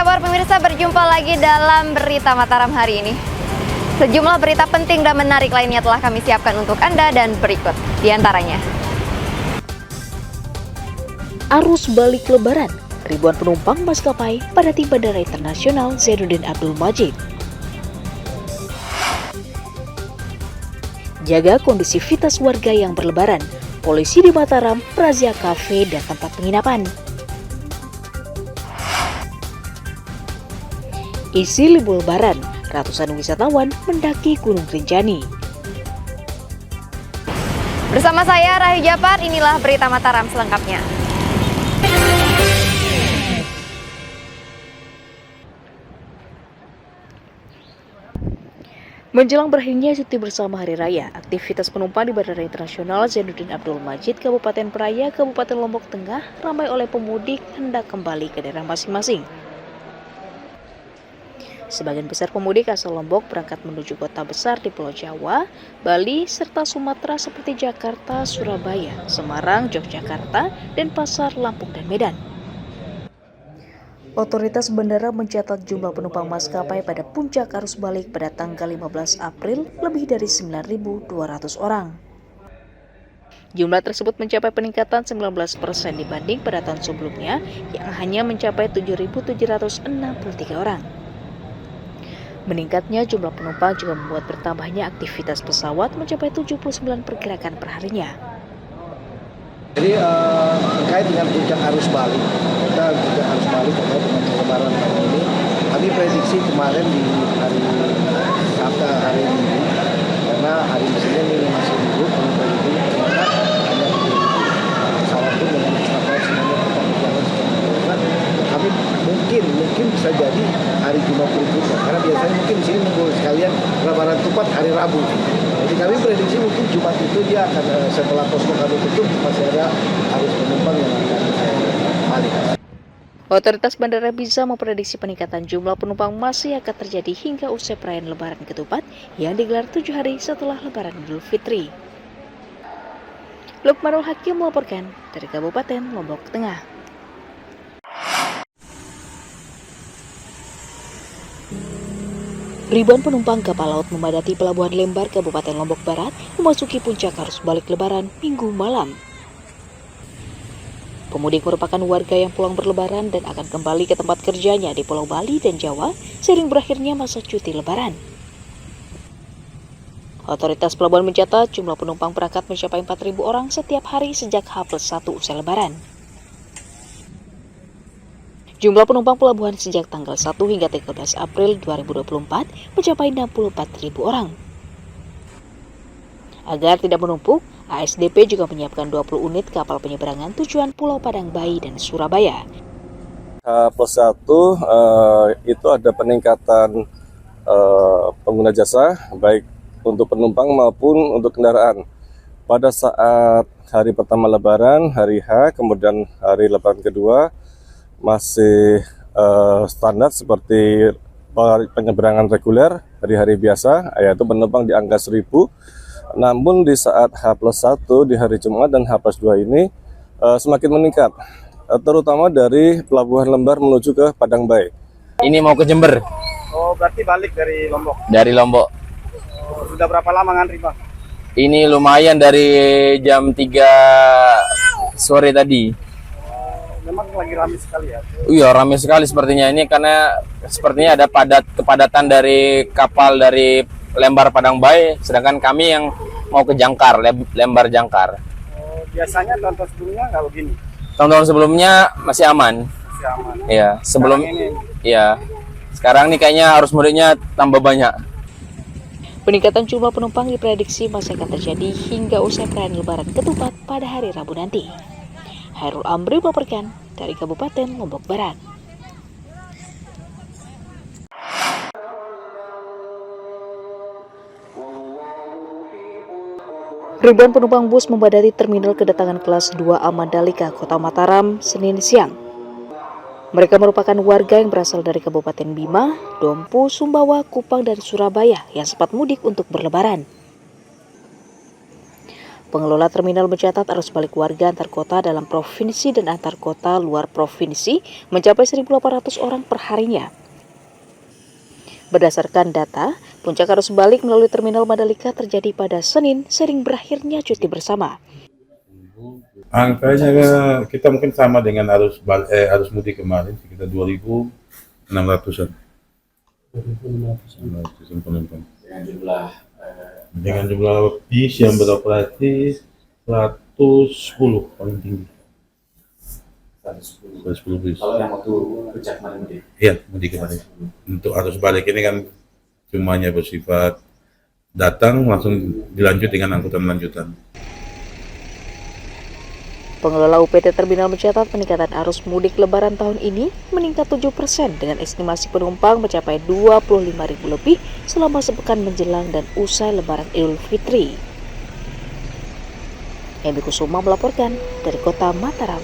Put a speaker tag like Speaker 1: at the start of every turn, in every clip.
Speaker 1: kabar pemirsa? Berjumpa lagi dalam Berita Mataram hari ini. Sejumlah berita penting dan menarik lainnya telah kami siapkan untuk Anda dan berikut diantaranya.
Speaker 2: Arus balik Lebaran, ribuan penumpang maskapai pada tiba Bandara Internasional Zainuddin Abdul Majid. Jaga kondisivitas warga yang berlebaran, polisi di Mataram merazia kafe dan tempat penginapan. Isi libur Lebaran, ratusan wisatawan mendaki Gunung Rinjani.
Speaker 1: Bersama saya Rahayu Japar, inilah Berita Mataram selengkapnya.
Speaker 2: Menjelang berakhirnya cuti bersama Hari Raya, aktivitas penumpang di Bandara Internasional Zainuddin Abdul Majid, Kabupaten Praia, Kabupaten Lombok Tengah ramai oleh pemudik hendak kembali ke daerah masing-masing. Sebagian besar pemudik asal Lombok berangkat menuju kota besar di Pulau Jawa, Bali, serta Sumatera seperti Jakarta, Surabaya, Semarang, Yogyakarta, dan Pasar, Lampung, dan Medan. Otoritas bandara mencatat jumlah penumpang maskapai pada puncak arus balik pada tanggal 15 April lebih dari 9.200 orang. Jumlah tersebut mencapai peningkatan 19% dibanding pada tahun sebelumnya yang hanya mencapai 7.763 orang. Meningkatnya jumlah penumpang juga membuat bertambahnya aktivitas pesawat mencapai 79 pergerakan perharinya.
Speaker 3: Jadi terkait dengan puncak arus balik, kita juga arus balik terkait dengan Lebaran tahun ini. Kami prediksi kemarin di hari Sabtu, hari Minggu, karena hari Senin ini masih libur, kami prediksi ternyata hanya pesawat pun dengan pesawat semuanya tetap berjalan seperti biasa. Kami mungkin bisa jadi hari Jumat berikutnya, karena biasanya mungkin di sini nunggu sekalian Lebaran tepat hari Rabu. Jadi kami prediksi mungkin Jumat itu dia akan setelah posko kami tutup masih ada arus penumpang yang akan balik.
Speaker 2: Otoritas bandara bisa memprediksi peningkatan jumlah penumpang masih akan terjadi hingga usai perayaan Lebaran Ketupat yang digelar 7 hari setelah Lebaran Idul Fitri. Lukmanul Hakim melaporkan dari Kabupaten Lombok Tengah. Ribuan penumpang kapal laut memadati Pelabuhan Lembar, Kabupaten Lombok Barat, memasuki puncak arus balik Lebaran Minggu malam. Pemudik merupakan warga yang pulang berlebaran dan akan kembali ke tempat kerjanya di Pulau Bali dan Jawa seiring berakhirnya masa cuti Lebaran. Otoritas pelabuhan mencatat jumlah penumpang berangkat mencapai 4.000 orang setiap hari sejak H+1 usai Lebaran. Jumlah penumpang pelabuhan sejak tanggal 1 hingga 13 April 2024 mencapai 64.000 orang. Agar tidak menumpuk, ASDP juga menyiapkan 20 unit kapal penyeberangan tujuan Pulau Padang Bayi dan Surabaya.
Speaker 4: H+1 itu ada peningkatan pengguna jasa, baik untuk penumpang maupun untuk kendaraan. Pada saat hari pertama Lebaran, hari H, kemudian hari Lebaran kedua, masih standar seperti penyeberangan reguler hari-hari biasa, yaitu penumpang di angka 1.000. Namun di saat H+1 di hari Jumat dan H+2 ini semakin meningkat, terutama dari Pelabuhan Lembar menuju ke Padang Bayi.
Speaker 5: Ini mau ke Jember.
Speaker 3: Oh, berarti balik dari Lombok?
Speaker 5: Dari Lombok.
Speaker 3: Oh, sudah berapa lama ngantri, Bang?
Speaker 5: Ini lumayan dari jam 3 sore tadi.
Speaker 3: Memang lagi ramai sekali ya?
Speaker 5: Iya, ramai sekali sepertinya ini karena sepertinya ada kepadatan dari kapal dari Lembar Padang Bayi, sedangkan kami yang mau ke Jangkar, Lembar Jangkar.
Speaker 3: Oh, biasanya tahun-tahun sebelumnya nggak begini?
Speaker 5: Tahun-tahun sebelumnya masih aman.
Speaker 3: Masih aman?
Speaker 5: Iya, sekarang ini kayaknya arus mudiknya tambah banyak.
Speaker 2: Peningkatan jumlah penumpang diprediksi masih akan terjadi hingga usai perayaan Lebaran Ketupat pada hari Rabu nanti. Hairul Amri melaporkan dari Kabupaten Lombok Barat. Ribuan penumpang bus memadati terminal kedatangan kelas 2A Mandalika, Kota Mataram, Senin siang. Mereka merupakan warga yang berasal dari Kabupaten Bima, Dompu, Sumbawa, Kupang, dan Surabaya yang sempat mudik untuk berlebaran. Pengelola terminal mencatat arus balik warga antar kota dalam provinsi dan antar kota luar provinsi mencapai 1.800 orang per harinya. Berdasarkan data, puncak arus balik melalui terminal Mandalika terjadi pada Senin, sering berakhirnya cuti bersama.
Speaker 6: Angkanya kita mungkin sama dengan arus mudik kemarin, sekitar 2.600-an. 2.600-an penumpang. Dengan jumlah bis yang beroperasi 110 paling tinggi. 110 bis.
Speaker 7: Kalau yang waktu puncak kemarin mudik?
Speaker 6: Iya, mudik kemarin. Untuk arus balik ini kan cumanya bersifat datang langsung dilanjut dengan angkutan lanjutan.
Speaker 2: Pengelola UPT Terminal mencatat peningkatan arus mudik lebaran tahun ini meningkat 7% dengan estimasi penumpang mencapai 25.000 lebih selama sepekan menjelang dan usai lebaran Idul Fitri. Emi Kusuma melaporkan dari Kota Mataram.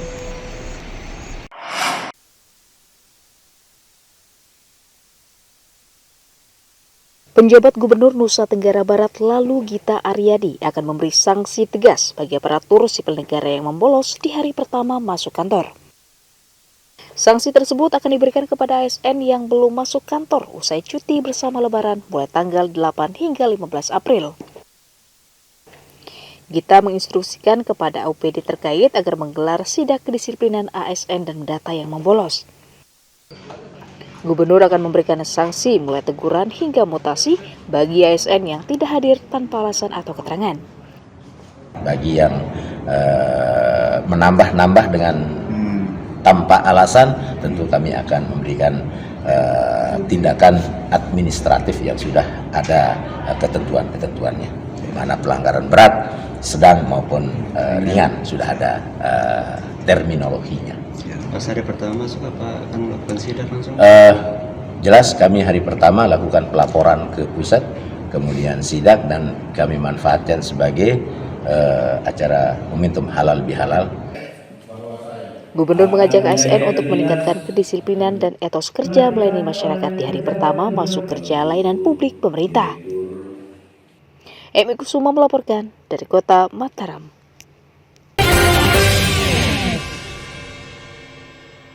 Speaker 2: Penjabat Gubernur Nusa Tenggara Barat lalu Gita Aryadi akan memberi sanksi tegas bagi aparatur sipil negara yang membolos di hari pertama masuk kantor. Sanksi tersebut akan diberikan kepada ASN yang belum masuk kantor usai cuti bersama Lebaran mulai tanggal 8 hingga 15 April. Gita menginstruksikan kepada OPD terkait agar menggelar sidak kedisiplinan ASN dan data yang membolos. Gubernur akan memberikan sanksi mulai teguran hingga mutasi bagi ASN yang tidak hadir tanpa alasan atau keterangan.
Speaker 8: Bagi yang menambah-nambah dengan tanpa alasan, tentu kami akan memberikan tindakan administratif yang sudah ada ketentuan-ketentuannya. Di mana pelanggaran berat, sedang maupun ringan sudah ada terminologinya.
Speaker 7: Pas hari pertama masuk apa akan melakukan sidak langsung?
Speaker 8: Jelas kami hari pertama lakukan pelaporan ke pusat, kemudian sidak dan kami manfaatkan sebagai acara momentum halal bihalal.
Speaker 2: Gubernur mengajak ASN untuk meningkatkan kedisiplinan dan etos kerja melayani masyarakat di hari pertama masuk kerja layanan publik pemerintah. Emi Kusuma melaporkan dari Kota Mataram.